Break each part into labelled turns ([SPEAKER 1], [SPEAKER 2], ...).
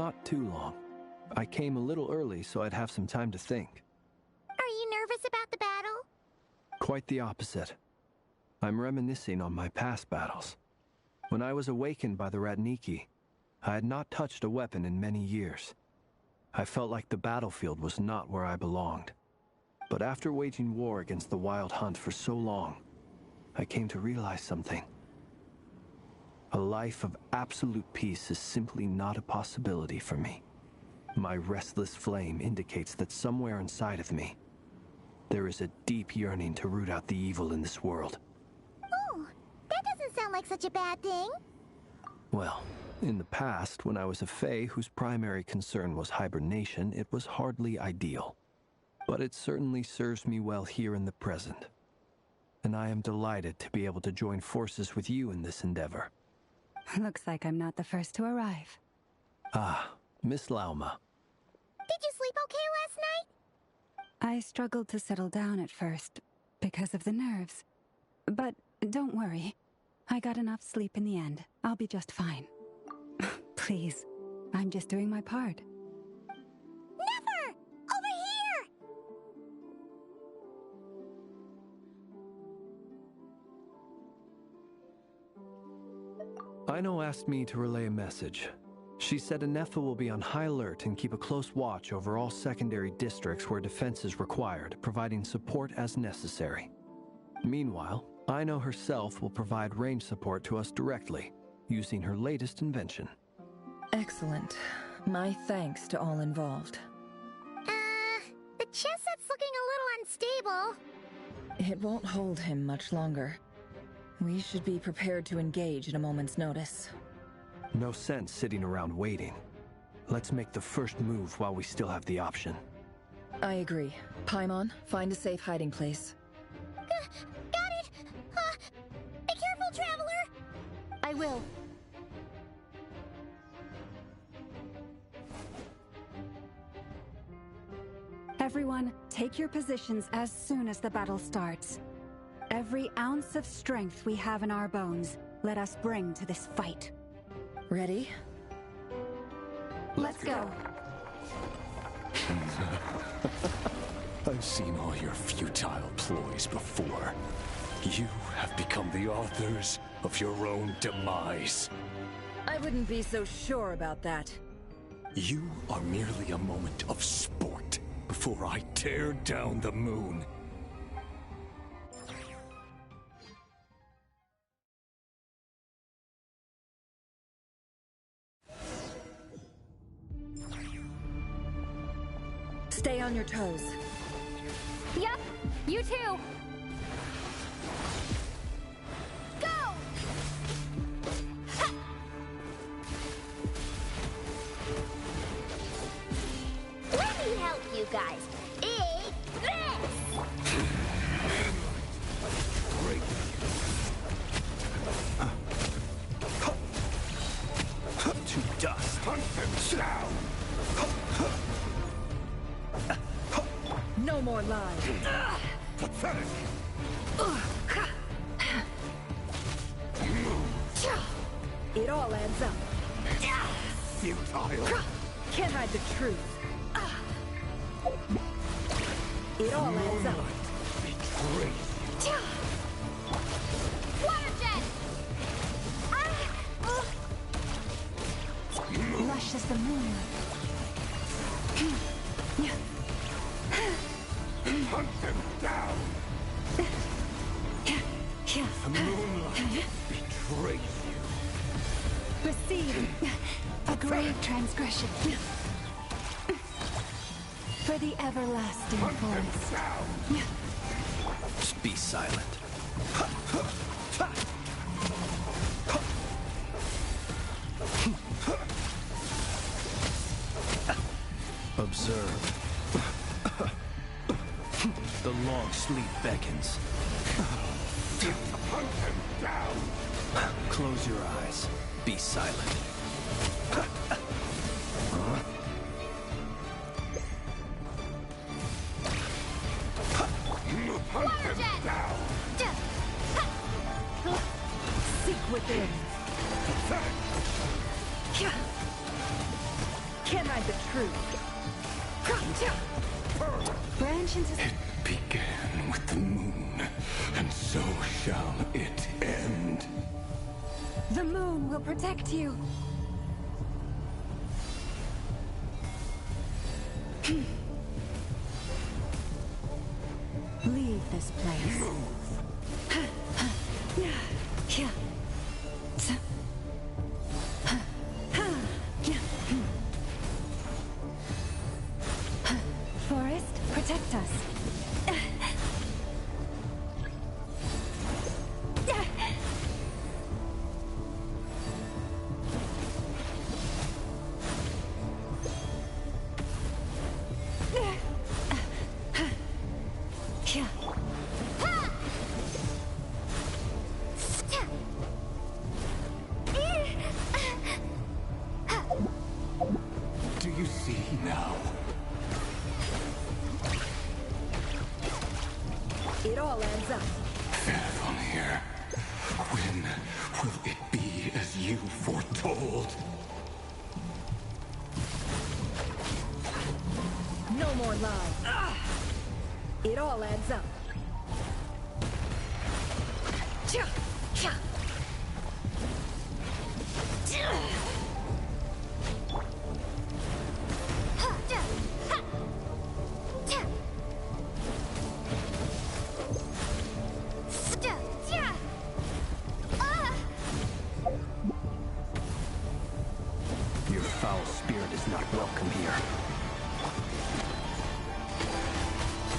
[SPEAKER 1] Not too long. I came a little early so I'd have some time to think.
[SPEAKER 2] Are you nervous about the battle?
[SPEAKER 1] Quite the opposite. I'm reminiscing on my past battles. When I was awakened by the Ratniki, I had not touched a weapon in many years. I felt like the battlefield was not where I belonged. But after waging war against the Wild Hunt for so long, I came to realize something. A life of absolute peace is simply not a possibility for me. My restless flame indicates that somewhere inside of me, there is a deep yearning to root out the evil in this world.
[SPEAKER 2] Oh, that doesn't sound like such a bad thing.
[SPEAKER 1] Well, in the past, when I was a Fae whose primary concern was hibernation, it was hardly ideal. But it certainly serves me well here in the present. And I am delighted to be able to join forces with you in this endeavor.
[SPEAKER 3] Looks like I'm not the first to arrive.
[SPEAKER 1] Ah, Miss Lauma.
[SPEAKER 2] Did you sleep okay last night?
[SPEAKER 3] I struggled to settle down at first, because of the nerves. But don't worry. I got enough sleep in the end. I'll be just fine. Please, I'm just doing my part.
[SPEAKER 2] Nefer! Over here!
[SPEAKER 1] Aino asked me to relay a message. She said Nefer will be on high alert and keep a close watch over all secondary districts where defense is required, providing support as necessary. Meanwhile, Aino herself will provide range support to us directly, using her latest invention.
[SPEAKER 4] Excellent. My thanks to all involved.
[SPEAKER 2] The chess set's looking a little unstable.
[SPEAKER 4] It won't hold him much longer. We should be prepared to engage at a moment's notice.
[SPEAKER 1] No sense sitting around waiting. Let's make the first move while we still have the option.
[SPEAKER 4] I agree. Paimon, find a safe hiding place.
[SPEAKER 2] Got it! Be careful, Traveler! I will.
[SPEAKER 3] Everyone, take your positions as soon as the battle starts. Every ounce of strength we have in our bones, let us bring to this fight.
[SPEAKER 4] Ready?
[SPEAKER 3] Let's go.
[SPEAKER 5] I've seen all your futile ploys before. You have become the authors of your own demise.
[SPEAKER 4] I wouldn't be so sure about that.
[SPEAKER 5] You are merely a moment of sport before I tear down the moon.
[SPEAKER 4] Stay on your toes.
[SPEAKER 2] Yup, you too! Go! Ha! Let me help you guys. Eat this!
[SPEAKER 1] To dust.
[SPEAKER 5] Hunt them down!
[SPEAKER 4] No more lies.
[SPEAKER 5] Pathetic!
[SPEAKER 4] It all adds up.
[SPEAKER 5] Futile!
[SPEAKER 4] Can't hide the truth. It all adds up.
[SPEAKER 5] Moonlight betrays you.
[SPEAKER 2] Water jet!
[SPEAKER 3] Lush as the moonlight.
[SPEAKER 5] Hunt them down! The moonlight betrays you.
[SPEAKER 3] Receive a grave transgression. For the everlasting
[SPEAKER 5] Hunt them
[SPEAKER 3] forest.
[SPEAKER 5] down!
[SPEAKER 1] Just be silent. Observe. The long sleep beckons.
[SPEAKER 5] Hunt them down!
[SPEAKER 1] Close your eyes. Be silent.
[SPEAKER 5] Hunt them down!
[SPEAKER 4] Seek within.
[SPEAKER 5] Pathetic!
[SPEAKER 4] Can't hide the truth.
[SPEAKER 3] Branch into...
[SPEAKER 5] It began with the moon, and so shall it end.
[SPEAKER 3] The moon will protect you. Leave this place. Forest, protect us.
[SPEAKER 5] Do you see now?
[SPEAKER 4] It all adds up.
[SPEAKER 5] Fairfonir, when will it be as you foretold?
[SPEAKER 4] No more lies. It all adds up.
[SPEAKER 1] Your foul spirit is not welcome here.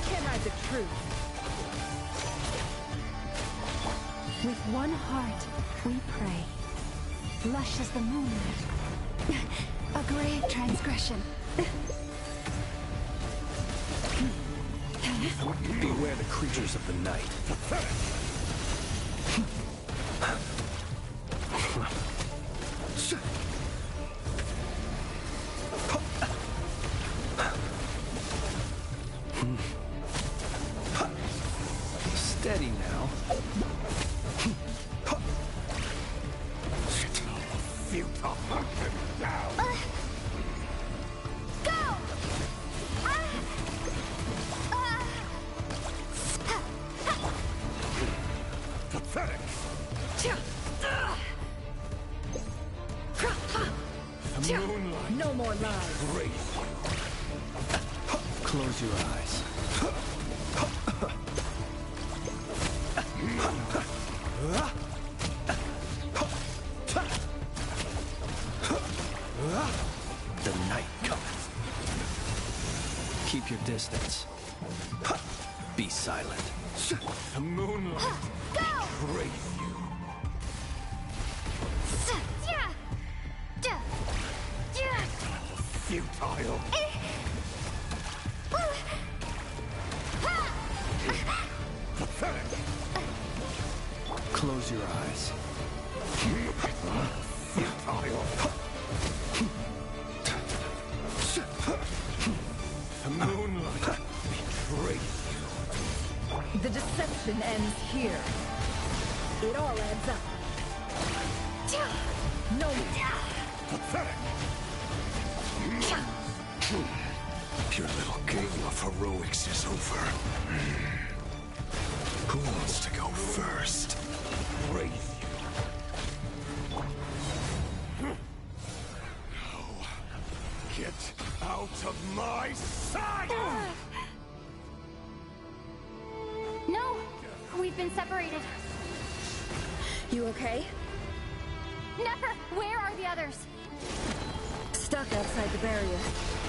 [SPEAKER 4] Can't hide the truth.
[SPEAKER 3] With one heart, we pray. Lush as the moonlight. A grave transgression.
[SPEAKER 1] Beware the creatures of the night. Steady now.
[SPEAKER 5] Futile hunted down.
[SPEAKER 2] Go!
[SPEAKER 5] Pathetic. The moonlight
[SPEAKER 4] No more lies.
[SPEAKER 5] race
[SPEAKER 1] Close your eyes. The night cometh. Keep your distance. Be silent.
[SPEAKER 5] The moonlight race you. Futile. Pathetic.
[SPEAKER 1] Close your eyes.
[SPEAKER 5] Futile. The moonlight betrays you.
[SPEAKER 4] The deception ends here. It all adds up. No.
[SPEAKER 5] Pathetic. Your little game of heroics is over. Who wants to go first? Raise you. No. Get out of my sight!
[SPEAKER 2] No! We've been separated.
[SPEAKER 4] You okay?
[SPEAKER 2] Nefer, where are the others?
[SPEAKER 4] Stuck outside the barrier.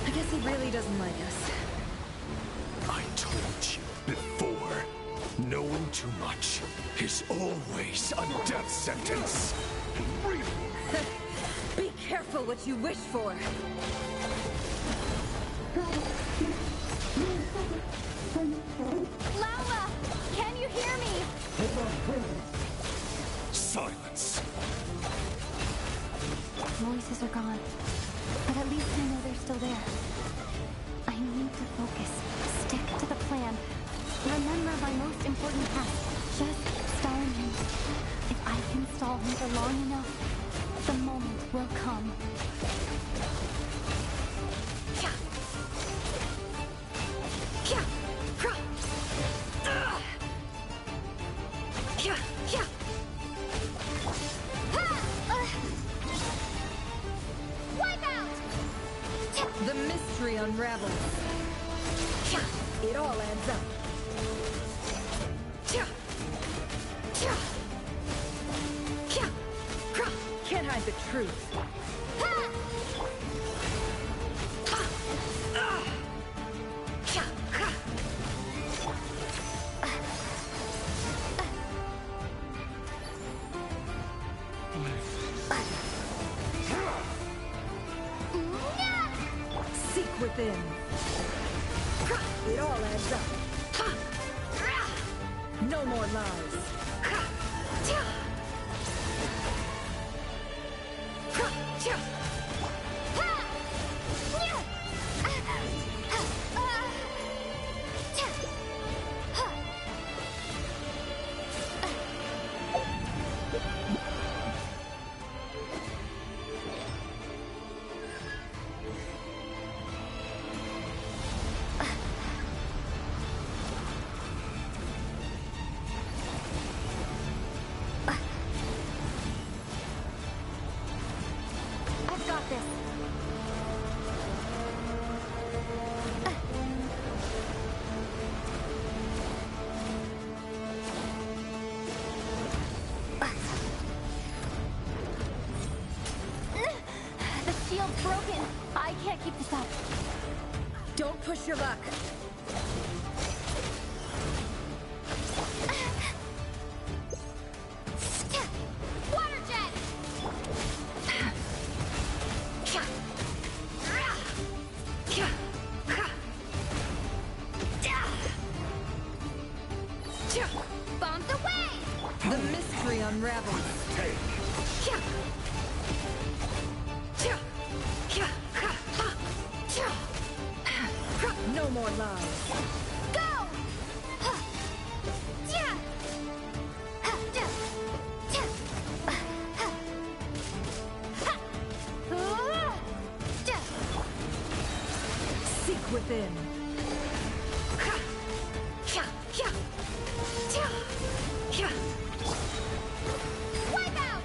[SPEAKER 4] I guess he really doesn't like us.
[SPEAKER 5] I told you before. Knowing too much is always a death sentence. Really?
[SPEAKER 4] Be careful what you wish for.
[SPEAKER 2] Laura! Can you hear me?
[SPEAKER 5] Silence.
[SPEAKER 2] Voices are gone, but at least I know they're still there. I need to focus. Stick to the plan. Remember my most important task. Just stalling him. If I can stall him for long enough, the moment will come.
[SPEAKER 4] mystery unravels. It all adds up. Can't hide the truth. Seek within. It all adds up. No more lies.
[SPEAKER 2] Broken. I can't keep this up.
[SPEAKER 4] Don't push your luck.
[SPEAKER 2] Water jet. Bombs away.
[SPEAKER 4] The mystery unravels. No more lies.
[SPEAKER 2] Go!
[SPEAKER 4] Seek within.
[SPEAKER 2] Wipe out!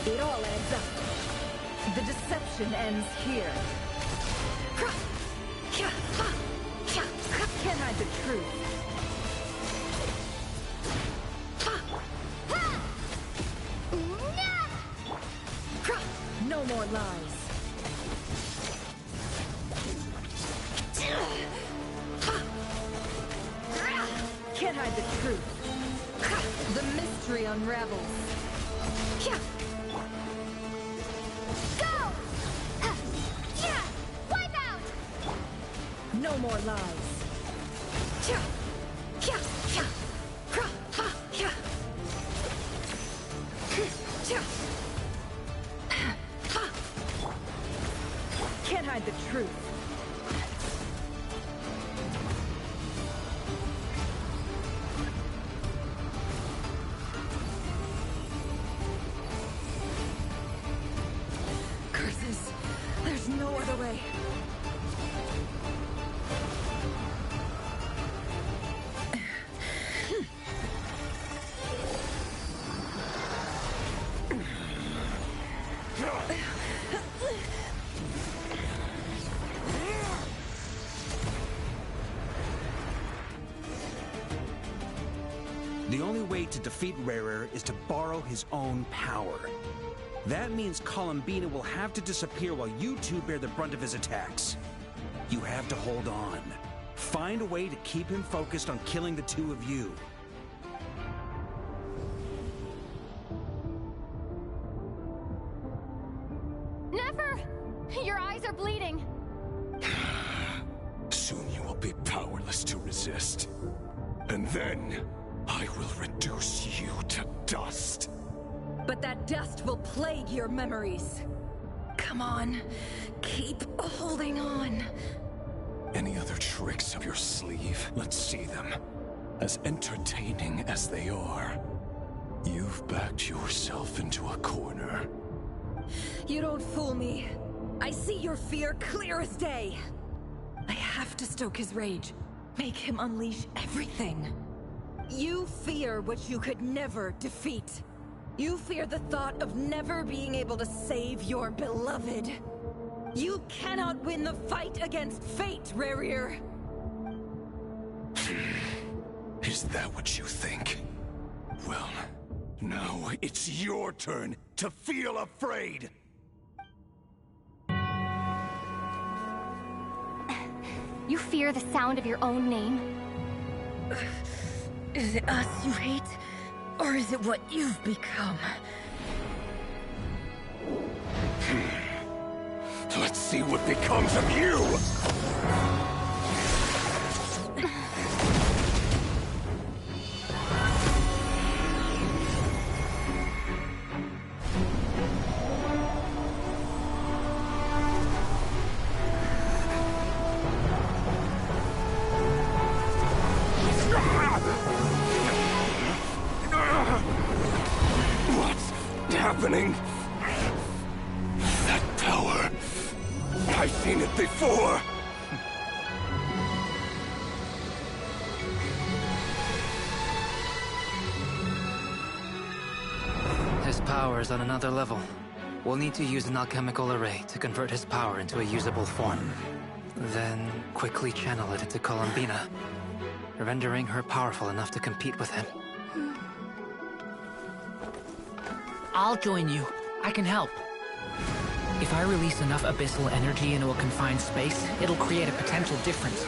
[SPEAKER 4] It all adds up. The deception ends here. Can't hide the truth. No more lies. Can't hide the truth. The mystery unravels.
[SPEAKER 2] Go! Wipe out!
[SPEAKER 4] No more lies. Can't hide the truth. Curses. There's no other way.
[SPEAKER 6] The only way to defeat Rerir is to borrow his own power. That means Columbina will have to disappear while you two bear the brunt of his attacks. You have to hold on. Find a way to keep him focused on killing the two of you.
[SPEAKER 2] Nefer! Your eyes are bleeding.
[SPEAKER 5] Soon you will be powerless to resist. And then, I will reduce you to dust.
[SPEAKER 4] but that dust will plague your memories. Come on, keep holding on.
[SPEAKER 5] Any other tricks up your sleeve? Let's see them. As entertaining as they are, you've backed yourself into a corner.
[SPEAKER 4] You don't fool me. I see your fear clear as day. I have to stoke his rage. Make him unleash everything. You fear what you could never defeat. You fear the thought of never being able to save your beloved. You cannot win the fight against fate, Rerir.
[SPEAKER 5] Is that what you think? Well, now it's your turn to feel afraid!
[SPEAKER 2] You fear the sound of your own name?
[SPEAKER 4] Is it us you hate? Or is it what you've become?
[SPEAKER 5] Let's see what becomes of you! Happening? That power. I've seen it before.
[SPEAKER 7] His power is on another level. We'll need to use an alchemical array to convert his power into a usable form. Then quickly channel it into Columbina, rendering her powerful enough to compete with him.
[SPEAKER 8] I'll join you. I can help. If I release enough abyssal energy into a confined space, it'll create a potential difference,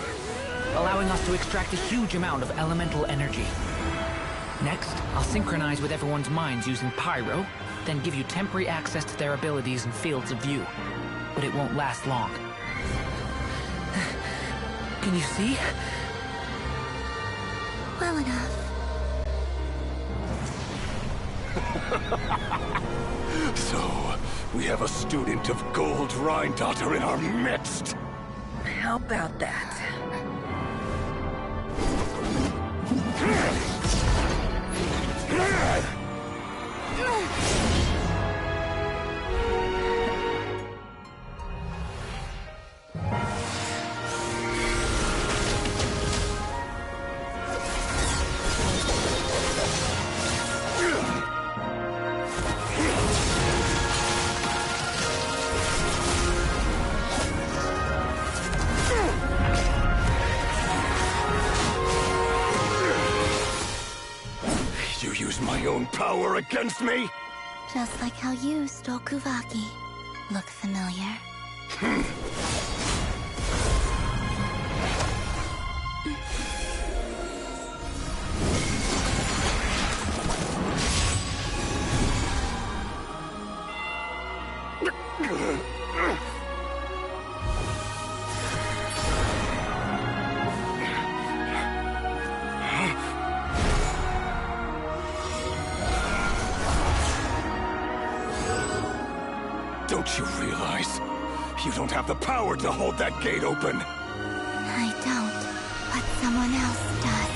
[SPEAKER 8] allowing us to extract a huge amount of elemental energy. Next, I'll synchronize with everyone's minds using Pyro, then give you temporary access to their abilities and fields of view. But it won't last long. Can you see?
[SPEAKER 2] Well enough.
[SPEAKER 5] So, we have a student of Gold Rheindotter in our midst.
[SPEAKER 4] How about that?
[SPEAKER 5] Power against me?
[SPEAKER 2] Just like how you stole Kuvaki. Look familiar?
[SPEAKER 5] Don't you realize? You don't have the power to hold that gate open!
[SPEAKER 2] I don't, but someone else does.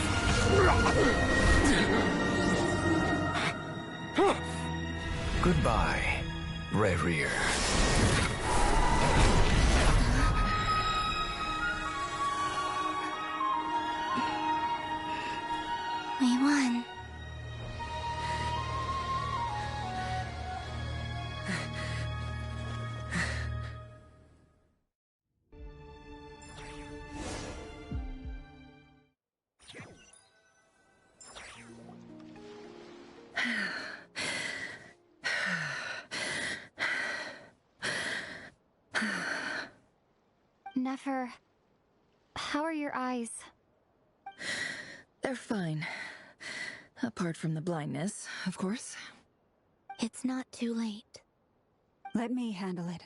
[SPEAKER 9] Goodbye, Rerir.
[SPEAKER 2] We won. Nefer, how are your eyes?
[SPEAKER 4] They're fine. Apart from the blindness, of course.
[SPEAKER 2] It's not too late.
[SPEAKER 3] Let me handle it.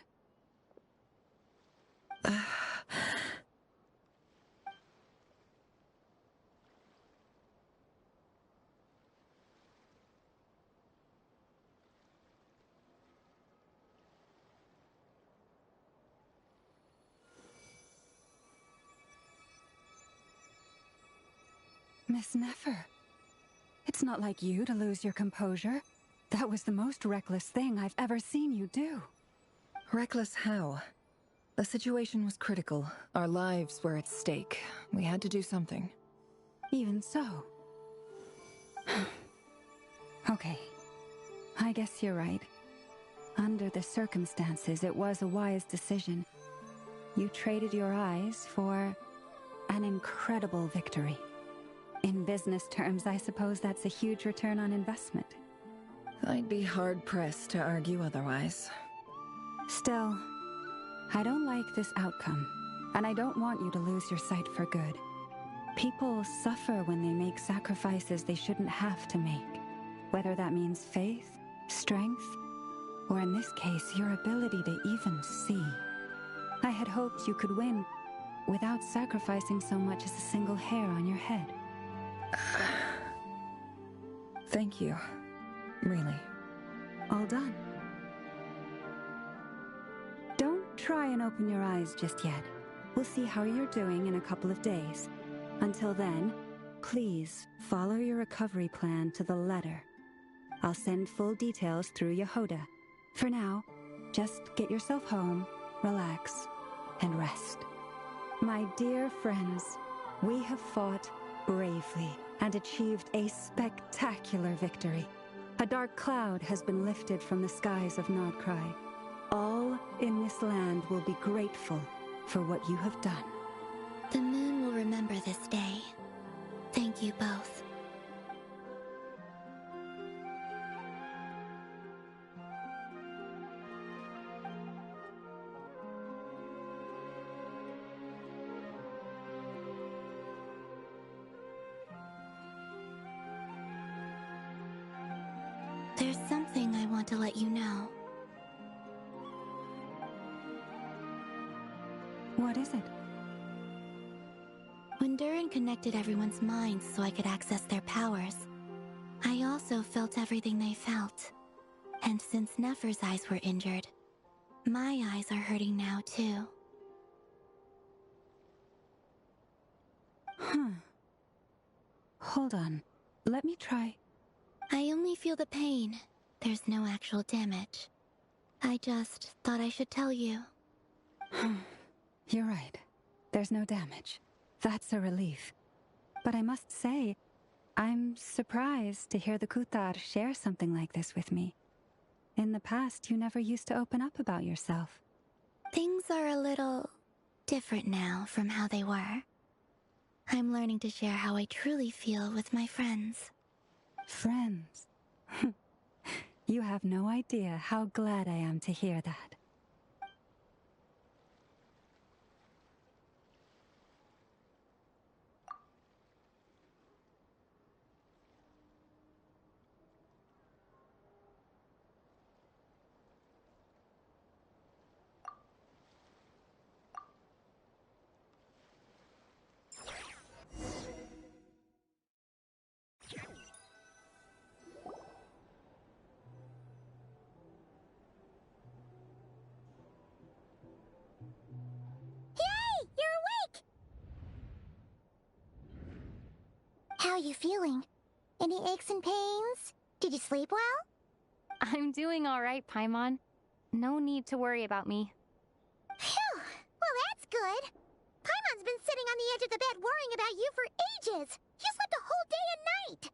[SPEAKER 3] Miss Nefer, it's not like you to lose your composure. That was the most reckless thing I've ever seen you do.
[SPEAKER 4] Reckless how? The situation was critical. Our lives were at stake. We had to do something.
[SPEAKER 3] Even so. Okay. I guess you're right. Under the circumstances, it was a wise decision. You traded your eyes for an incredible victory. In business terms, I suppose that's a huge return on investment.
[SPEAKER 4] I'd be hard-pressed to argue otherwise.
[SPEAKER 3] Still, I don't like this outcome, and I don't want you to lose your sight for good. People suffer when they make sacrifices they shouldn't have to make, whether that means faith, strength, or in this case, your ability to even see. I had hoped you could win without sacrificing so much as a single hair on your head.
[SPEAKER 4] Thank you. Really.
[SPEAKER 3] All done. Don't try and open your eyes just yet. We'll see how you're doing in a couple of days. Until then, please follow your recovery plan to the letter. I'll send full details through Yehoda. For now, just get yourself home, relax, and rest. My dear friends, we have fought bravely and achieved a spectacular victory. A dark cloud has been lifted from the skies of Nordkrai. All in this land will be grateful for what you have done.
[SPEAKER 2] The moon will remember this day. Thank you both. There's something I want to let you know.
[SPEAKER 3] What is it?
[SPEAKER 2] When Durin connected everyone's minds so I could access their powers, I also felt everything they felt. And since Nefer's eyes were injured, my eyes are hurting now too.
[SPEAKER 3] Hold on. Let me try.
[SPEAKER 2] I only feel the pain. There's no actual damage. I just thought I should tell you.
[SPEAKER 3] You're right. There's no damage. That's a relief. But I must say, I'm surprised to hear the Kuthar share something like this with me. In the past, you never used to open up about yourself.
[SPEAKER 2] Things are a little different now from how they were. I'm learning to share how I truly feel with my friends.
[SPEAKER 3] Friends? You have no idea how glad I am to hear that.
[SPEAKER 10] How are you feeling? Any aches and pains? Did you sleep well?
[SPEAKER 11] I'm doing all right, Paimon. No need to worry about me.
[SPEAKER 10] Phew! Well, that's good. Paimon's been sitting on the edge of the bed worrying about you for ages. You slept a whole day and night.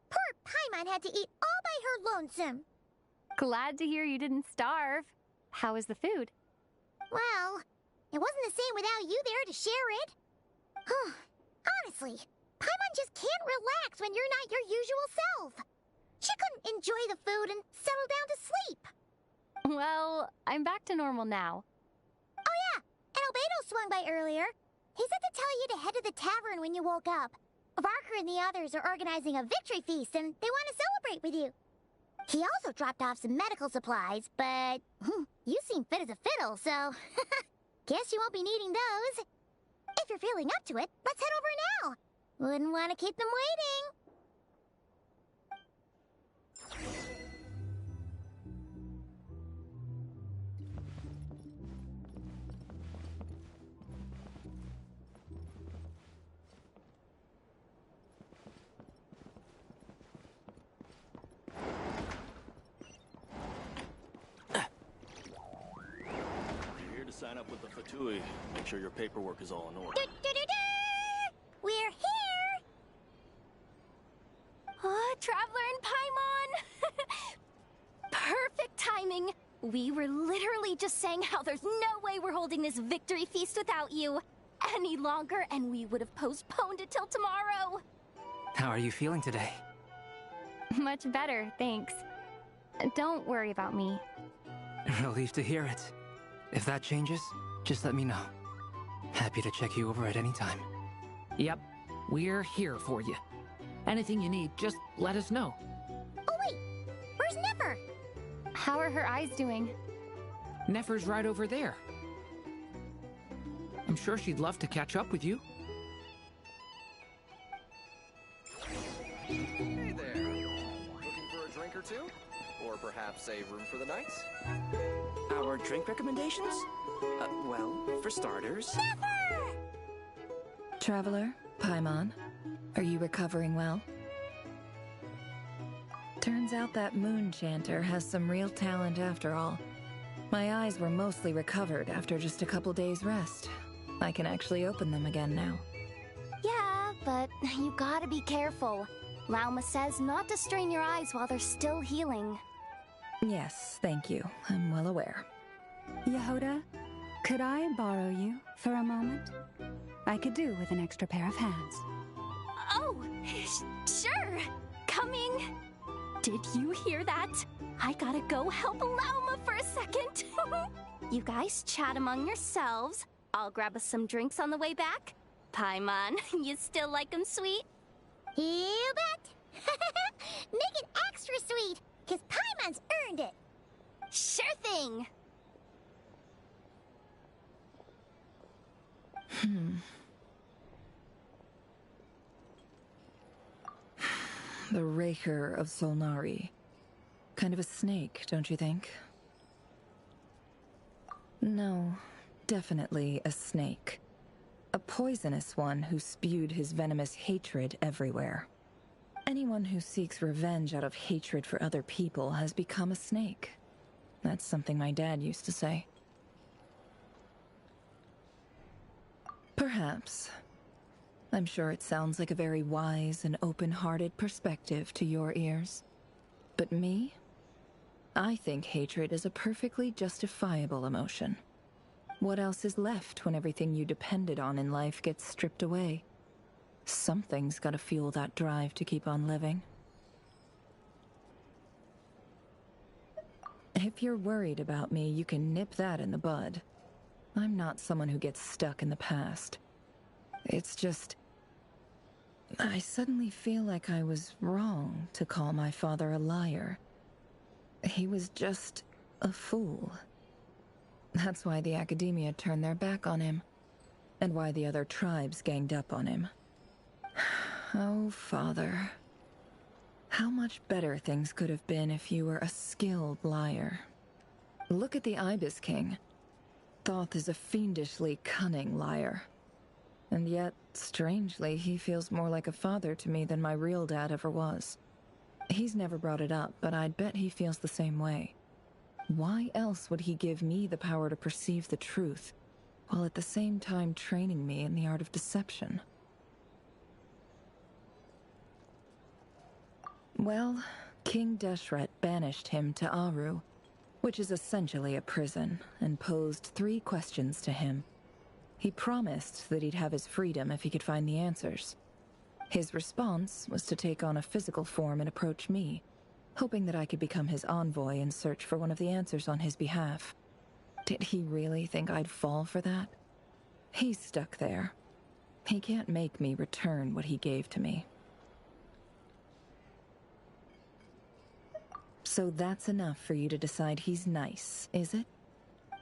[SPEAKER 10] Poor Paimon had to eat all by her lonesome.
[SPEAKER 11] Glad to hear you didn't starve. How is the food?
[SPEAKER 10] Well, it wasn't the same without you there to share it. Honestly, Paimon just can't relax when you're not your usual self. She couldn't enjoy the food and settle down to sleep.
[SPEAKER 11] Well, I'm back to normal now.
[SPEAKER 10] Oh yeah, and Albedo swung by earlier. He said to tell you to head to the tavern when you woke up. Varker and the others are organizing a victory feast and they want to celebrate with you. He also dropped off some medical supplies, but you seem fit as a fiddle, so guess you won't be needing those. If you're feeling up to it, let's head over now. Wouldn't want to keep them waiting.
[SPEAKER 12] sign up with the Fatui. Make sure your paperwork is all in order.
[SPEAKER 10] We're here!
[SPEAKER 2] Oh, Traveler and Paimon! Perfect timing! We were literally just saying how there's no way we're holding this victory feast without you any longer, and we would have postponed it till tomorrow.
[SPEAKER 7] How are you feeling today?
[SPEAKER 11] Much better, thanks. Don't worry about me.
[SPEAKER 7] Relieved to hear it. If that changes, just let me know. Happy to check you over at any time.
[SPEAKER 8] Yep, we're here for you. Anything you need, just let us know.
[SPEAKER 10] Oh wait, where's Nefer?
[SPEAKER 11] How are her eyes doing?
[SPEAKER 8] Nefer's right over there. I'm sure she'd love to catch up with you.
[SPEAKER 13] Hey there. Looking for a drink or two? Or perhaps a room for the night?
[SPEAKER 14] Our drink recommendations? Well, for starters...
[SPEAKER 10] Nefer!
[SPEAKER 15] Traveler, Paimon, are you recovering well? Turns out that moon chanter has some real talent after all. My eyes were mostly recovered after just a couple days' rest. I can actually open them again now.
[SPEAKER 2] Yeah, but you gotta be careful. Lauma says not to strain your eyes while they're still healing.
[SPEAKER 15] Yes, thank you. I'm well aware.
[SPEAKER 3] Yehuda, could I borrow you for a moment? I could do with an extra pair of hands.
[SPEAKER 2] Oh, sure. Coming. Did you hear that? I gotta go help Lauma for a second. You guys chat among yourselves. I'll grab us some drinks on the way back. Paimon, you still like 'em sweet?
[SPEAKER 10] You bet! Make it extra sweet, because Paimon's earned it!
[SPEAKER 2] Sure thing!
[SPEAKER 15] The Rächer of Solnari. Kind of a snake, don't you think? No, definitely a snake. A poisonous one who spewed his venomous hatred everywhere. Anyone who seeks revenge out of hatred for other people has become a snake. That's something my dad used to say. Perhaps. I'm sure it sounds like a very wise and open-hearted perspective to your ears. But me? I think hatred is a perfectly justifiable emotion. What else is left when everything you depended on in life gets stripped away? Something's gotta fuel that drive to keep on living. If you're worried about me, you can nip that in the bud. I'm not someone who gets stuck in the past. It's just... I suddenly feel like I was wrong to call my father a liar. He was just a fool. That's why the academia turned their back on him, and why the other tribes ganged up on him. Oh, Father. How much better things could have been if you were a skilled liar. Look at the Ibis King. Thoth is a fiendishly cunning liar. And yet, strangely, he feels more like a father to me than my real dad ever was. He's never brought it up, but I'd bet he feels the same way. Why else would he give me the power to perceive the truth, while at the same time training me in the art of deception? Well, King Deshret banished him to Aru, which is essentially a prison, and posed 3 questions to him. He promised that he'd have his freedom if he could find the answers. His response was to take on a physical form and approach me, hoping that I could become his envoy and search for one of the answers on his behalf. Did he really think I'd fall for that? He's stuck there. He can't make me return what he gave to me. So that's enough for you to decide he's nice, is it?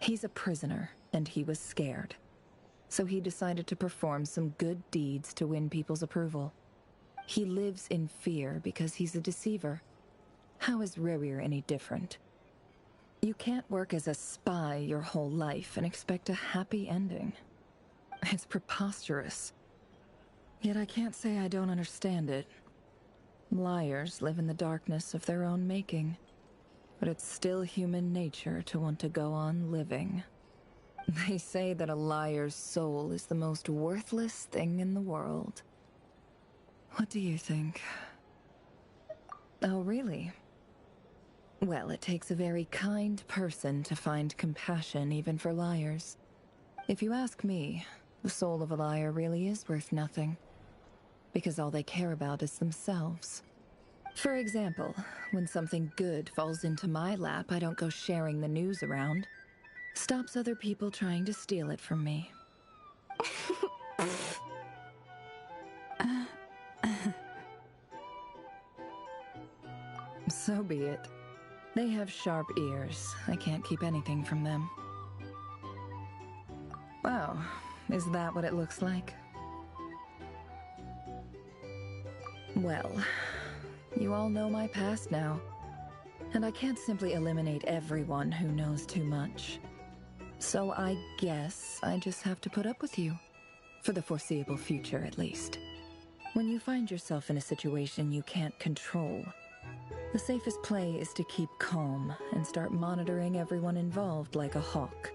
[SPEAKER 15] He's a prisoner, and he was scared. So he decided to perform some good deeds to win people's approval. He lives in fear because he's a deceiver. How is Rerir any different? You can't work as a spy your whole life and expect a happy ending. It's preposterous. Yet I can't say I don't understand it. Liars live in the darkness of their own making. But it's still human nature to want to go on living. They say that a liar's soul is the most worthless thing in the world. What do you think? Oh, really? Well, it takes a very kind person to find compassion even for liars. If you ask me, the soul of a liar really is worth nothing. Because all they care about is themselves. For example, when something good falls into my lap, I don't go sharing the news around. Stops other people trying to steal it from me. So be it. They have sharp ears. I can't keep anything from them. Wow, is that what it looks like? Well, you all know my past now. And I can't simply eliminate everyone who knows too much. So I guess I just have to put up with you. For the foreseeable future, at least. When you find yourself in a situation you can't control, the safest play is to keep calm and start monitoring everyone involved like a hawk.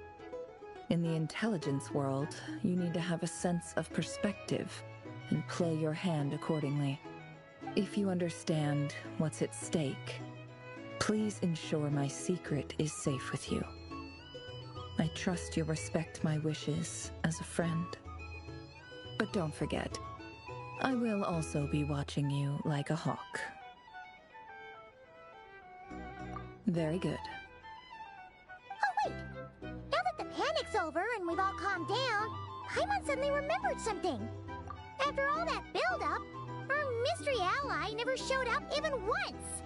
[SPEAKER 15] In the intelligence world, you need to have a sense of perspective and play your hand accordingly. If you understand what's at stake, please ensure my secret is safe with you. I trust you'll respect my wishes as a friend. But don't forget, I will also be watching you like a hawk. Very good.
[SPEAKER 10] Oh, wait! Now that the panic's over and we've all calmed down, Paimon suddenly remembered something. After all that build-up, our mystery ally never showed up even once!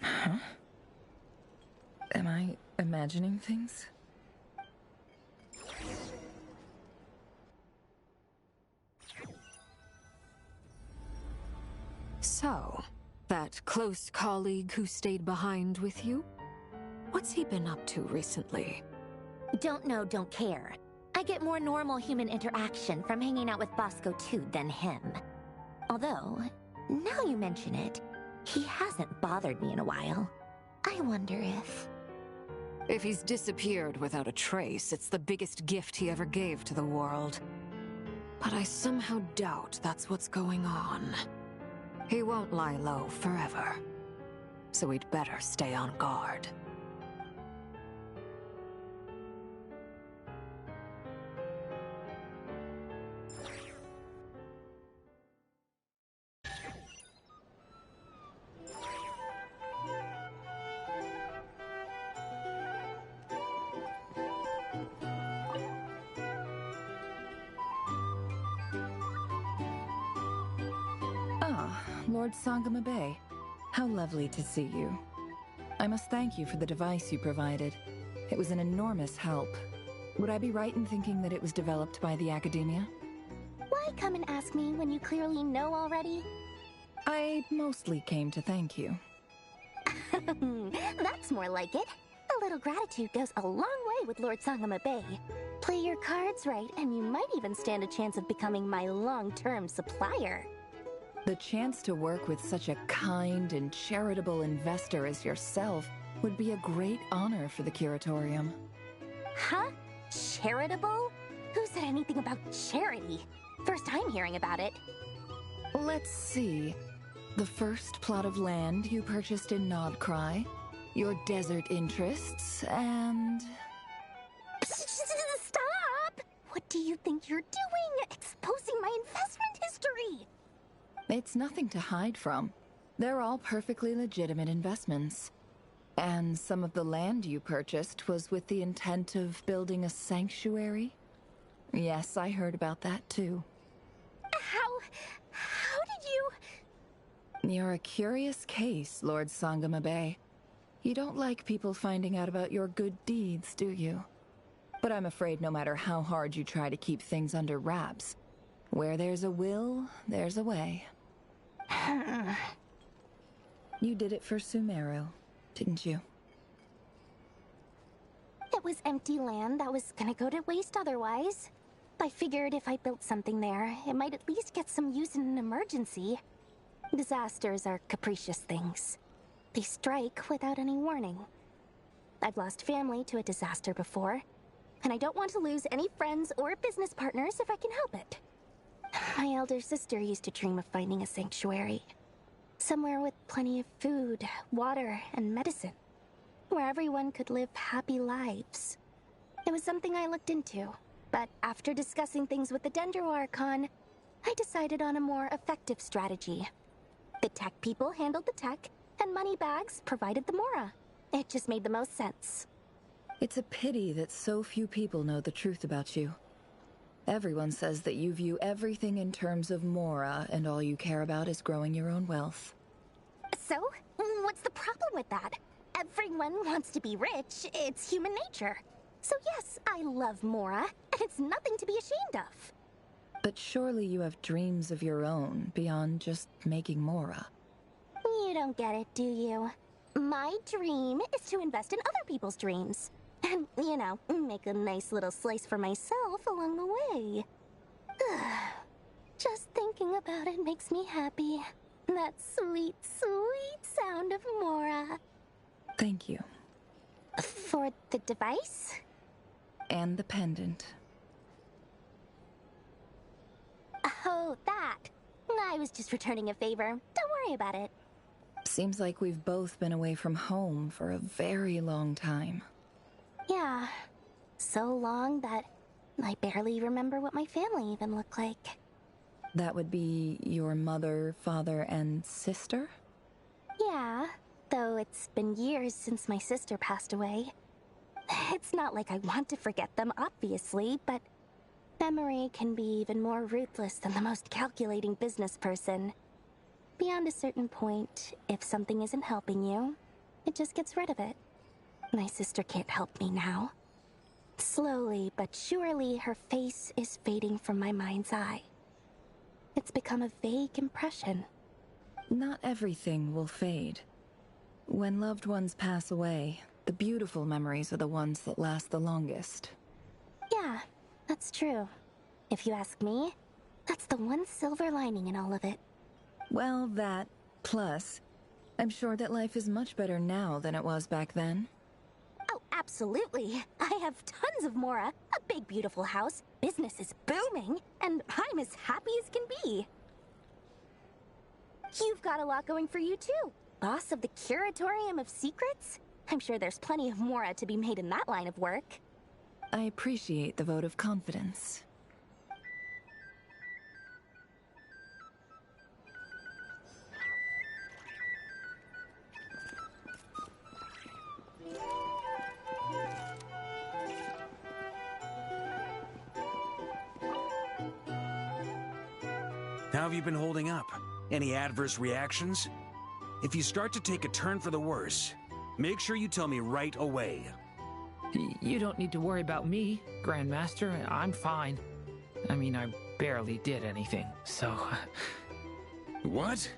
[SPEAKER 15] Huh? Am I imagining things?
[SPEAKER 16] So, that close colleague who stayed behind with you? What's he been up to recently?
[SPEAKER 17] Don't know, don't care. I get more normal human interaction from hanging out with Bosco too than him. Although, now you mention it, he hasn't bothered me in a while. I wonder if...
[SPEAKER 16] If he's disappeared without a trace, it's the biggest gift he ever gave to the world. But I somehow doubt that's what's going on. He won't lie low forever. So we'd better stay on guard.
[SPEAKER 15] Lord Sangama Bay. How lovely to see you. I must thank you for the device you provided. It was an enormous help. Would I be right in thinking that it was developed by the Academia?
[SPEAKER 17] Why come and ask me when you clearly know already?
[SPEAKER 15] I mostly came to thank you.
[SPEAKER 17] That's more like it. A little gratitude goes a long way with Lord Sangama Bay. Play your cards right, and you might even stand a chance of becoming my long-term supplier.
[SPEAKER 15] The chance to work with such a kind and charitable investor as yourself would be a great honor for the Curatorium.
[SPEAKER 17] Huh? Charitable? Who said anything about charity? First I'm hearing about it.
[SPEAKER 15] Let's see. The first plot of land you purchased in Nodcry, your desert interests, and...
[SPEAKER 17] Stop! What do you think you're doing? Exposing my investment history!
[SPEAKER 15] It's nothing to hide from. They're all perfectly legitimate investments. And some of the land you purchased was with the intent of building a sanctuary? Yes, I heard about that too.
[SPEAKER 17] How did you...
[SPEAKER 15] You're a curious case, Lord Sangama Bay. You don't like people finding out about your good deeds, do you? But I'm afraid no matter how hard you try to keep things under wraps, where there's a will, there's a way. You did it for Sumeru, didn't you?
[SPEAKER 17] It was empty land that was gonna go to waste otherwise. I figured if I built something there, it might at least get some use in an emergency.
[SPEAKER 2] Disasters are capricious things. They strike without any warning. I've lost family to a disaster before, and I don't want to lose any friends or business partners if I can help it. My elder sister used to dream of finding a sanctuary. Somewhere with plenty of food, water, and medicine. Where everyone could live happy lives. It was something I looked into, but after discussing things with the Dendro Archon, I decided on a more effective strategy. The tech people handled the tech, and Moneybags provided the Mora. It just made the most sense.
[SPEAKER 15] It's a pity that so few people know the truth about you. Everyone says that you view everything in terms of Mora, and all you care about is growing your own wealth.
[SPEAKER 2] So, what's the problem with that? Everyone wants to be rich. It's human nature. So yes, I love Mora, and it's nothing to be ashamed of.
[SPEAKER 15] But surely you have dreams of your own, beyond just making Mora.
[SPEAKER 2] You don't get it, do you? My dream is to invest in other people's dreams. And, you know, make a nice little slice for myself along the way. Just thinking about it makes me happy. That sweet, sweet sound of Mora.
[SPEAKER 15] Thank you.
[SPEAKER 2] For the device?
[SPEAKER 15] And the pendant.
[SPEAKER 2] Oh, that. I was just returning a favor. Don't worry about it.
[SPEAKER 15] Seems like we've both been away from home for a very long time.
[SPEAKER 2] Yeah. So long that I barely remember what my family even looked like.
[SPEAKER 15] That would be your mother, father, and sister?
[SPEAKER 2] Yeah, though it's been years since my sister passed away. It's not like I want to forget them, obviously, but memory can be even more ruthless than the most calculating business person. Beyond a certain point, if something isn't helping you, it just gets rid of it. My sister can't help me now. Slowly but surely, her face is fading from my mind's eye. It's become a vague impression.
[SPEAKER 15] Not everything will fade. When loved ones pass away, the beautiful memories are the ones that last the longest.
[SPEAKER 2] Yeah, that's true. If you ask me, that's the one silver lining in all of it.
[SPEAKER 15] Well, that, plus, I'm sure that life is much better now than it was back then.
[SPEAKER 2] Oh, absolutely. I have tons of Mora, a big beautiful house, business is booming, and I'm as happy as can be. You've got a lot going for you too. Boss of the Curatorium of Secrets? I'm sure there's plenty of Mora to be made in that line of work.
[SPEAKER 15] I appreciate the vote of confidence.
[SPEAKER 6] How have you been holding up? Any adverse reactions? If you start to take a turn for the worse, make sure you tell me right away.
[SPEAKER 8] You don't need to worry about me, Grandmaster. I'm fine. I mean, I barely did anything, so...
[SPEAKER 6] What?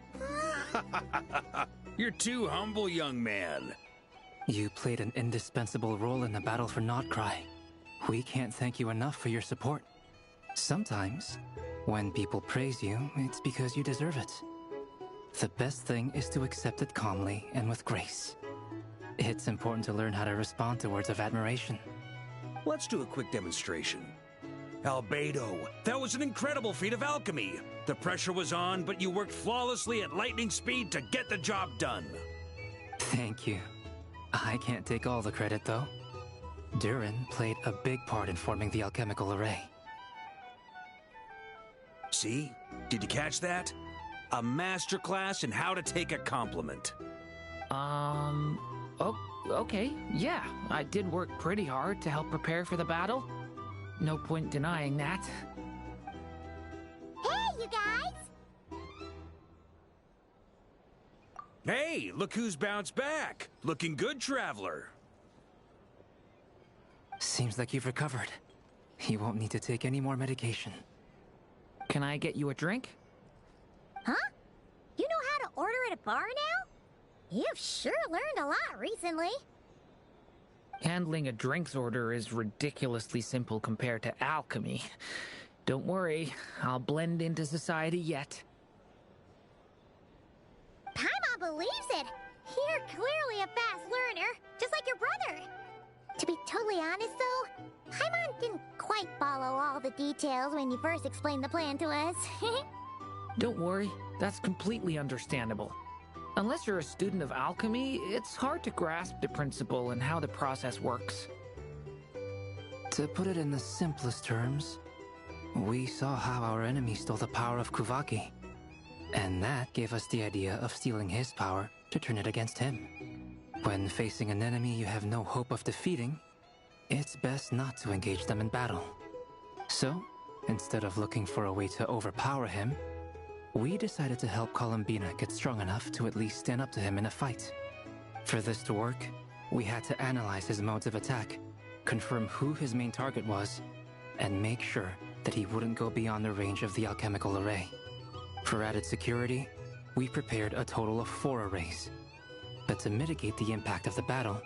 [SPEAKER 6] You're too humble, young man.
[SPEAKER 7] You played an indispensable role in the battle for Notcry. We can't thank you enough for your support. Sometimes, when people praise you, it's because you deserve it. The best thing is to accept it calmly and with grace. It's important to learn how to respond to words of admiration.
[SPEAKER 6] Let's do a quick demonstration. Albedo, that was an incredible feat of alchemy. The pressure was on, but you worked flawlessly at lightning speed to get the job done.
[SPEAKER 7] Thank you. I can't take all the credit, though. Durin played a big part in forming the alchemical array.
[SPEAKER 6] See? Did you catch that? A masterclass in how to take a compliment.
[SPEAKER 8] Oh, okay, yeah. I did work pretty hard to help prepare for the battle. No point denying that.
[SPEAKER 10] Hey, you guys!
[SPEAKER 6] Hey, look who's bounced back. Looking good, Traveler.
[SPEAKER 7] Seems like you've recovered. You won't need to take any more medication.
[SPEAKER 8] Can I get you a drink?
[SPEAKER 10] Huh? You know how to order at a bar now? You've sure learned a lot recently.
[SPEAKER 8] Handling a drinks order is ridiculously simple compared to alchemy. Don't worry, I'll blend into society yet.
[SPEAKER 10] believes it. You're clearly a fast learner, just like your brother. To be totally honest, though, Paimon didn't quite follow all the details when you first explained the plan to us.
[SPEAKER 8] Don't worry, that's completely understandable. Unless you're a student of alchemy, it's hard to grasp the principle and how the process works.
[SPEAKER 7] To put it in the simplest terms, we saw how our enemy stole the power of Kuvaki. And that gave us the idea of stealing his power to turn it against him. When facing an enemy you have no hope of defeating, it's best not to engage them in battle. So, instead of looking for a way to overpower him, we decided to help Columbina get strong enough to at least stand up to him in a fight. For this to work, we had to analyze his modes of attack, confirm who his main target was, and make sure that he wouldn't go beyond the range of the alchemical array. For added security, we prepared a total of 4 arrays. But to mitigate the impact of the battle,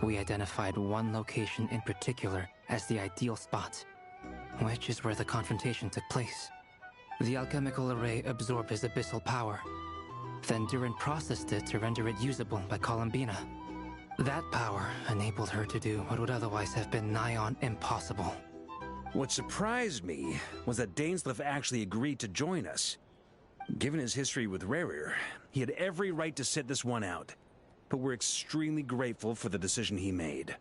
[SPEAKER 7] we identified one location in particular as the ideal spot, which is where the confrontation took place. The alchemical array absorbed his abyssal power. Then Durin processed it to render it usable by Columbina. That power enabled her to do what would otherwise have been nigh on impossible.
[SPEAKER 6] What surprised me was that Dainsleif actually agreed to join us. Given his history with Rerir, he had every right to sit this one out. But we're extremely grateful for the decision he made.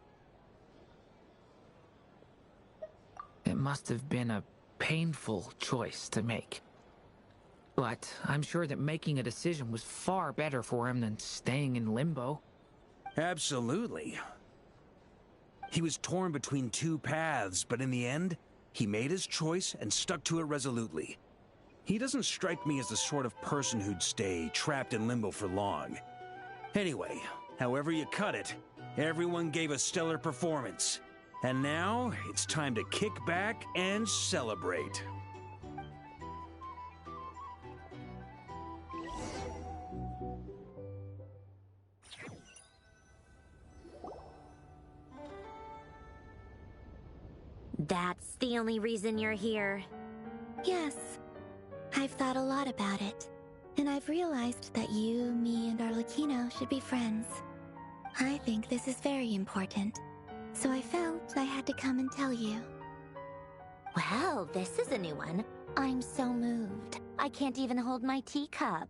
[SPEAKER 8] It must have been a painful choice to make. But I'm sure that making a decision was far better for him than staying in limbo.
[SPEAKER 6] Absolutely. He was torn between 2 paths, but in the end, he made his choice and stuck to it resolutely. He doesn't strike me as the sort of person who'd stay trapped in limbo for long. Anyway, however you cut it, everyone gave a stellar performance. And now, it's time to kick back and celebrate.
[SPEAKER 17] That's the only reason you're here.
[SPEAKER 10] Yes. I've thought a lot about it. And I've realized that you, me, and Arlecchino should be friends. I think this is very important. So I felt I had to come and tell you.
[SPEAKER 17] Well, this is a new one. I'm so moved. I can't even hold my teacup.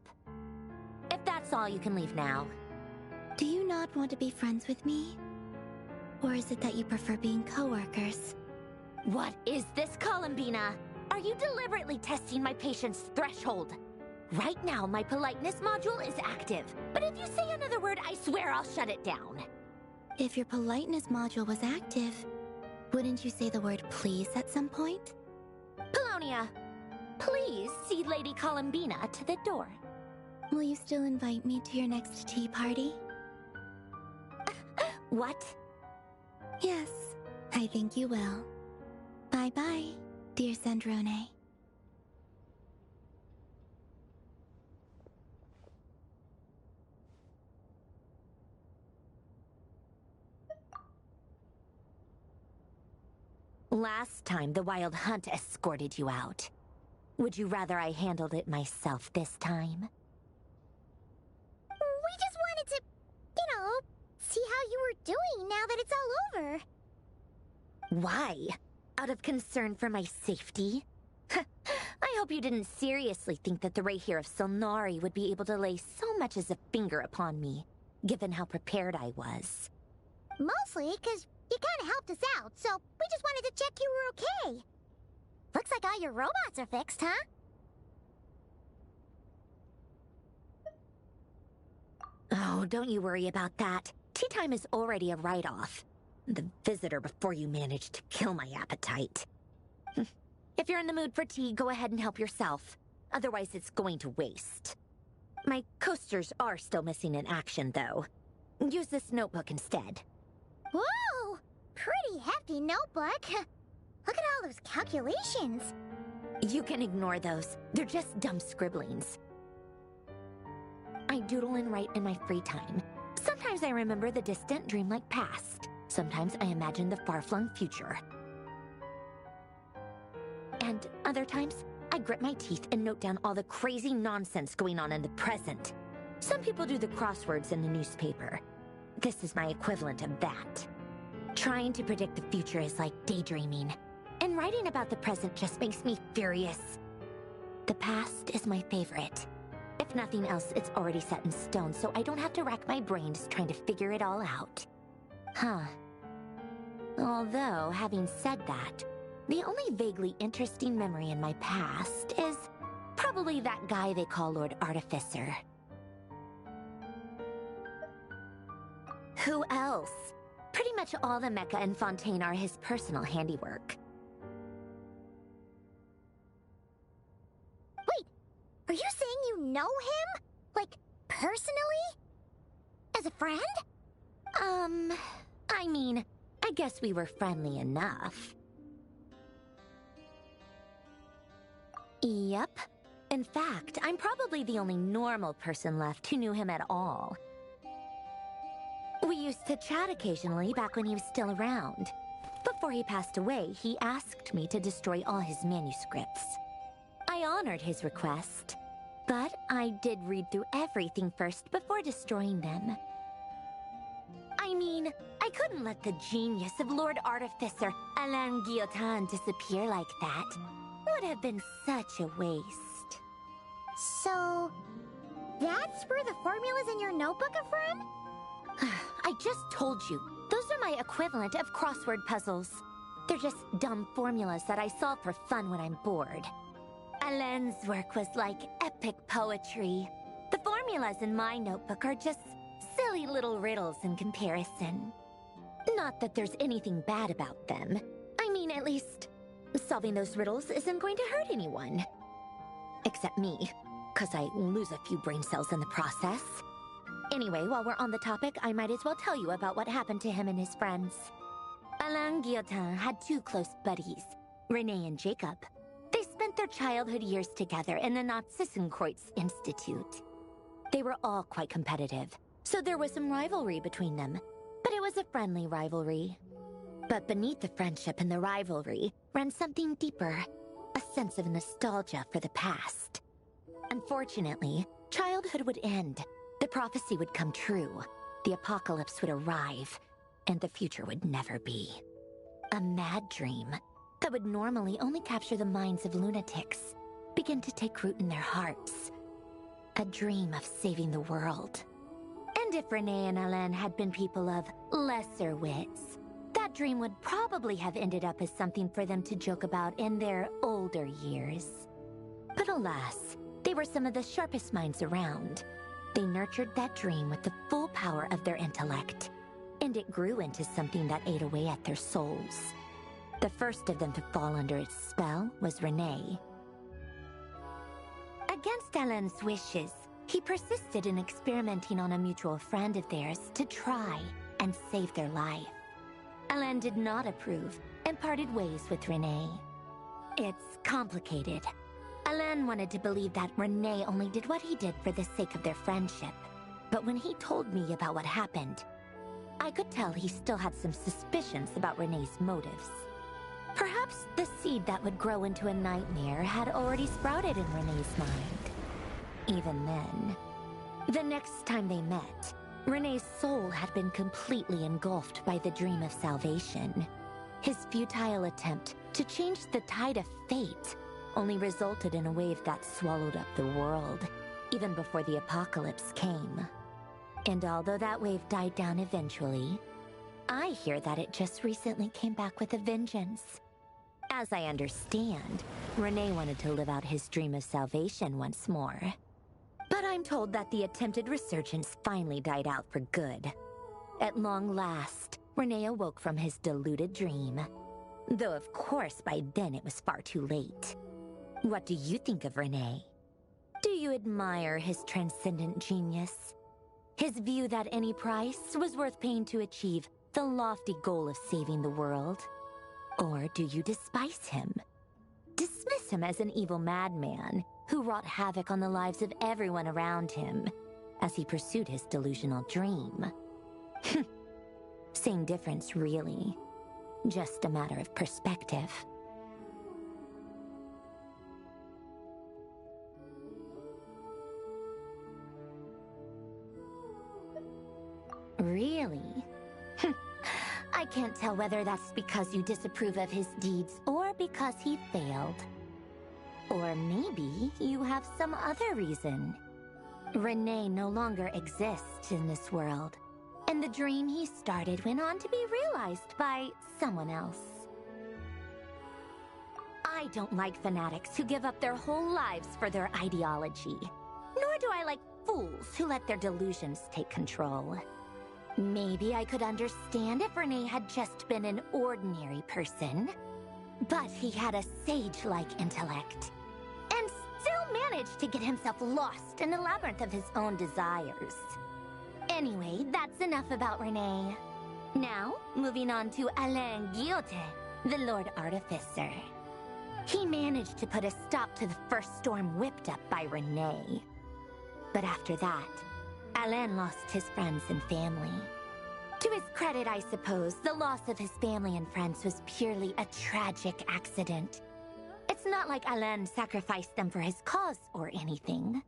[SPEAKER 17] If that's all, you can leave now.
[SPEAKER 10] Do you not want to be friends with me? Or is it that you prefer being co-workers?
[SPEAKER 17] What is this, Columbina? Are you deliberately testing my patience threshold? Right now, my politeness module is active. But if you say another word, I swear I'll shut it down.
[SPEAKER 10] If your politeness module was active, wouldn't you say the word please at some point?
[SPEAKER 17] Polonia, please see Lady Columbina to the door.
[SPEAKER 10] Will you still invite me to your next tea party?
[SPEAKER 17] What?
[SPEAKER 10] Yes, I think you will. Bye-bye, dear Sandrone.
[SPEAKER 17] Last time, the Wild Hunt escorted you out. Would you rather I handled it myself this time?
[SPEAKER 10] We just wanted to, see how you were doing now that it's all over.
[SPEAKER 17] Why? Out of concern for my safety? I hope you didn't seriously think that the Rächer of Solnari would be able to lay so much as a finger upon me, given how prepared I was.
[SPEAKER 10] Mostly because you kind of helped us out, so we just wanted to check you were okay. Looks like all your robots are fixed, huh?
[SPEAKER 17] Oh, don't you worry about that. Tea time is already a write-off. The visitor before you managed to kill my appetite. If you're in the mood for tea, go ahead and help yourself. Otherwise, it's going to waste. My coasters are still missing in action, though. Use this notebook instead.
[SPEAKER 10] Whoa! Pretty hefty notebook. Look at all those calculations.
[SPEAKER 17] You can ignore those. They're just dumb scribblings. I doodle and write in my free time. Sometimes I remember the distant, dreamlike past. Sometimes I imagine the far-flung future. And other times, I grit my teeth and note down all the crazy nonsense going on in the present. Some people do the crosswords in the newspaper. This is my equivalent of that. Trying to predict the future is like daydreaming, and writing about the present just makes me furious. The past is my favorite. If nothing else, it's already set in stone, so I don't have to rack my brains trying to figure it all out. Huh. Although, having said that, the only vaguely interesting memory in my past is probably that guy they call Lord Artificer. Who else? Pretty much all the mecha and Fontaine are his personal handiwork.
[SPEAKER 10] Wait, are you saying you know him? Like, personally? As a friend?
[SPEAKER 17] I mean, I guess we were friendly enough. Yep. In fact, I'm probably the only normal person left who knew him at all. We used to chat occasionally back when he was still around. Before he passed away, he asked me to destroy all his manuscripts. I honored his request, but I did read through everything first before destroying them. I mean, I couldn't let the genius of Lord Artificer Alain Guillotin disappear like that. Would have been such a waste.
[SPEAKER 10] So, that's where the formulas in your notebook are from?
[SPEAKER 17] I just told you, those are my equivalent of crossword puzzles. They're just dumb formulas that I solve for fun when I'm bored. Alain's work was like epic poetry. The formulas in my notebook are just silly little riddles in comparison. Not that there's anything bad about them. I mean, at least, solving those riddles isn't going to hurt anyone. Except me, 'cause I lose a few brain cells in the process. Anyway, while we're on the topic, I might as well tell you about what happened to him and his friends. Alain Guillotin had two close buddies, Renee and Jacob. They spent their childhood years together in the Nazissenkreuz Institute. They were all quite competitive, so there was some rivalry between them, but it was a friendly rivalry. But beneath the friendship and the rivalry ran something deeper, a sense of nostalgia for the past. Unfortunately, childhood would end. The prophecy would come true, the apocalypse would arrive, and the future would never be. A mad dream that would normally only capture the minds of lunatics began to take root in their hearts. A dream of saving the world. And if Renee and Alain had been people of lesser wits, that dream would probably have ended up as something for them to joke about in their older years. But alas, they were some of the sharpest minds around. They nurtured that dream with the full power of their intellect, and it grew into something that ate away at their souls. The first of them to fall under its spell was Renee. Against Alain's wishes, he persisted in experimenting on a mutual friend of theirs to try and save their life. Alain did not approve and parted ways with Renee. It's complicated. Alain wanted to believe that Renee only did what he did for the sake of their friendship. But when he told me about what happened, I could tell he still had some suspicions about Renee's motives. Perhaps the seed that would grow into a nightmare had already sprouted in Renee's mind. Even then, the next time they met, Renee's soul had been completely engulfed by the dream of salvation. His futile attempt to change the tide of fate only resulted in a wave that swallowed up the world, even before the apocalypse came. And although that wave died down eventually, I hear that it just recently came back with a vengeance. As I understand, Renee wanted to live out his dream of salvation once more. But I'm told that the attempted resurgence finally died out for good. At long last, Renee awoke from his deluded dream. Though of course by then it was far too late. What do you think of Renee? Do you admire his transcendent genius? His view that any price was worth paying to achieve the lofty goal of saving the world? Or do you despise him? Dismiss him as an evil madman who wrought havoc on the lives of everyone around him as he pursued his delusional dream? Same difference, really. Just a matter of perspective. can't tell whether that's because you disapprove of his deeds or because he failed. Or maybe you have some other reason. Renee no longer exists in this world, and the dream he started went on to be realized by someone else. I don't like fanatics who give up their whole lives for their ideology. Nor do I like fools who let their delusions take control. Maybe I could understand if Renee had just been an ordinary person. But he had a sage-like intellect, and still managed to get himself lost in the labyrinth of his own desires. Anyway, that's enough about Renee. Now, moving on to Alain Guillotin, the Lord Artificer. He managed to put a stop to the first storm whipped up by Renee. But after that, Alain lost his friends and family. To his credit, I suppose, the loss of his family and friends was purely a tragic accident. It's not like Alain sacrificed them for his cause or anything.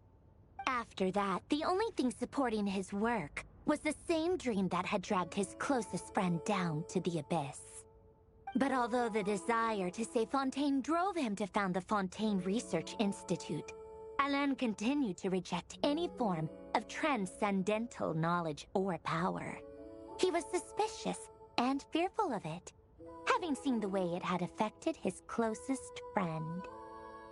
[SPEAKER 17] After that, the only thing supporting his work was the same dream that had dragged his closest friend down to the abyss. But although the desire to save Fontaine drove him to found the Fontaine Research Institute, Alain continued to reject any form of transcendental knowledge or power. He was suspicious and fearful of it, having seen the way it had affected his closest friend.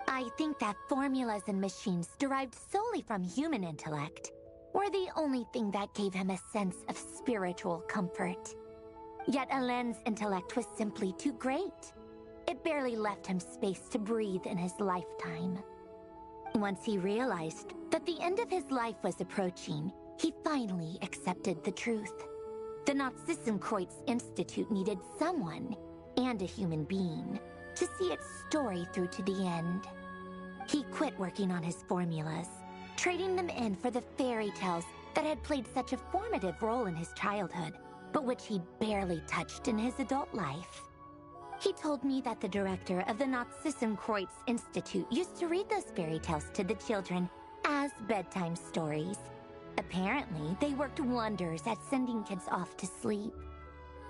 [SPEAKER 17] I think that formulas and machines derived solely from human intellect were the only thing that gave him a sense of spiritual comfort. Yet Alain's intellect was simply too great. It barely left him space to breathe in his lifetime. Once he realized that the end of his life was approaching, he finally accepted the truth. The Nazissenkreuz Institute needed someone, and a human being, to see its story through to the end. He quit working on his formulas, trading them in for the fairy tales that had played such a formative role in his childhood, but which he barely touched in his adult life. He told me that the director of the Nazissenkreuz Institute used to read those fairy tales to the children as bedtime stories. Apparently, they worked wonders at sending kids off to sleep.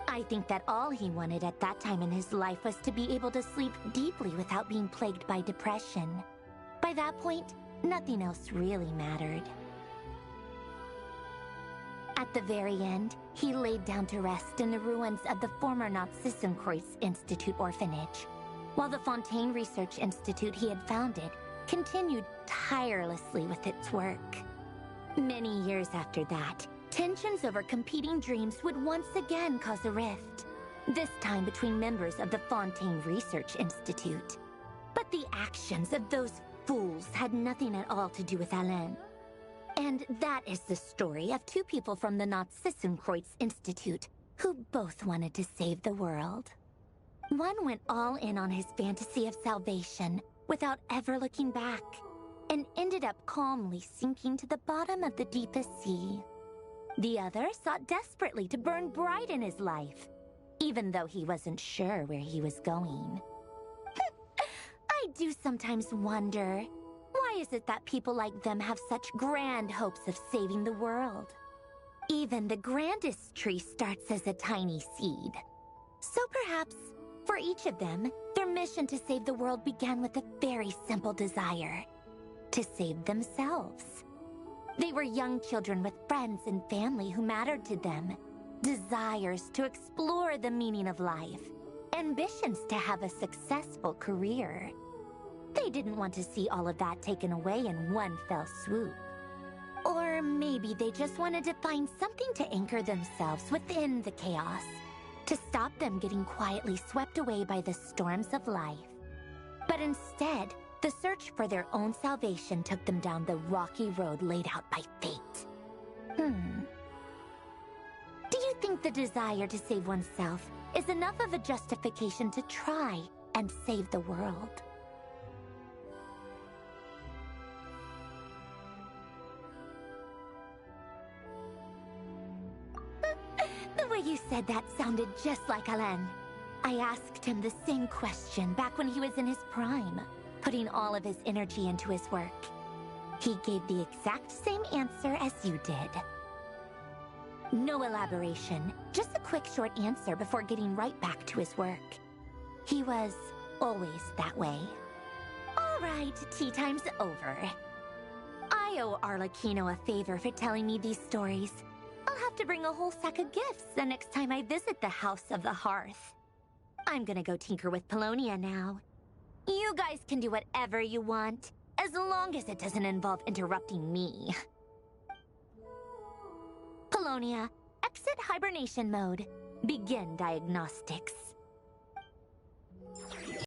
[SPEAKER 17] I think that all he wanted at that time in his life was to be able to sleep deeply without being plagued by depression. By that point, nothing else really mattered. At the very end, he laid down to rest in the ruins of the former Nazissenkreuz Institute orphanage, while the Fontaine Research Institute he had founded continued tirelessly with its work. Many years after that, tensions over competing dreams would once again cause a rift, this time between members of the Fontaine Research Institute. But the actions of those fools had nothing at all to do with Alain. And that is the story of two people from the Nazissenkreuz Institute who both wanted to save the world. One went all in on his fantasy of salvation without ever looking back, and ended up calmly sinking to the bottom of the deepest sea. The other sought desperately to burn bright in his life, even though he wasn't sure where he was going. I do sometimes wonder, why is it that people like them have such grand hopes of saving the world? Even the grandest tree starts as a tiny seed. So perhaps, for each of them, their mission to save the world began with a very simple desire: to save themselves. They were young children with friends and family who mattered to them, desires to explore the meaning of life, ambitions to have a successful career. They didn't want to see all of that taken away in one fell swoop. Or maybe they just wanted to find something to anchor themselves within the chaos, to stop them getting quietly swept away by the storms of life. But instead, the search for their own salvation took them down the rocky road laid out by fate. Do you think the desire to save oneself is enough of a justification to try and save the world? The way you said that sounded just like Alain. I asked him the same question back when he was in his prime, putting all of his energy into his work. He gave the exact same answer as you did. No elaboration, just a quick short answer before getting right back to his work. He was always that way. All right, tea time's over. I owe Arlecchino a favor for telling me these stories. I'll have to bring a whole sack of gifts the next time I visit the House of the Hearth. I'm gonna go tinker with Paulownia now. You guys can do whatever you want, as long as it doesn't involve interrupting me. Paulownia, exit hibernation mode. Begin diagnostics.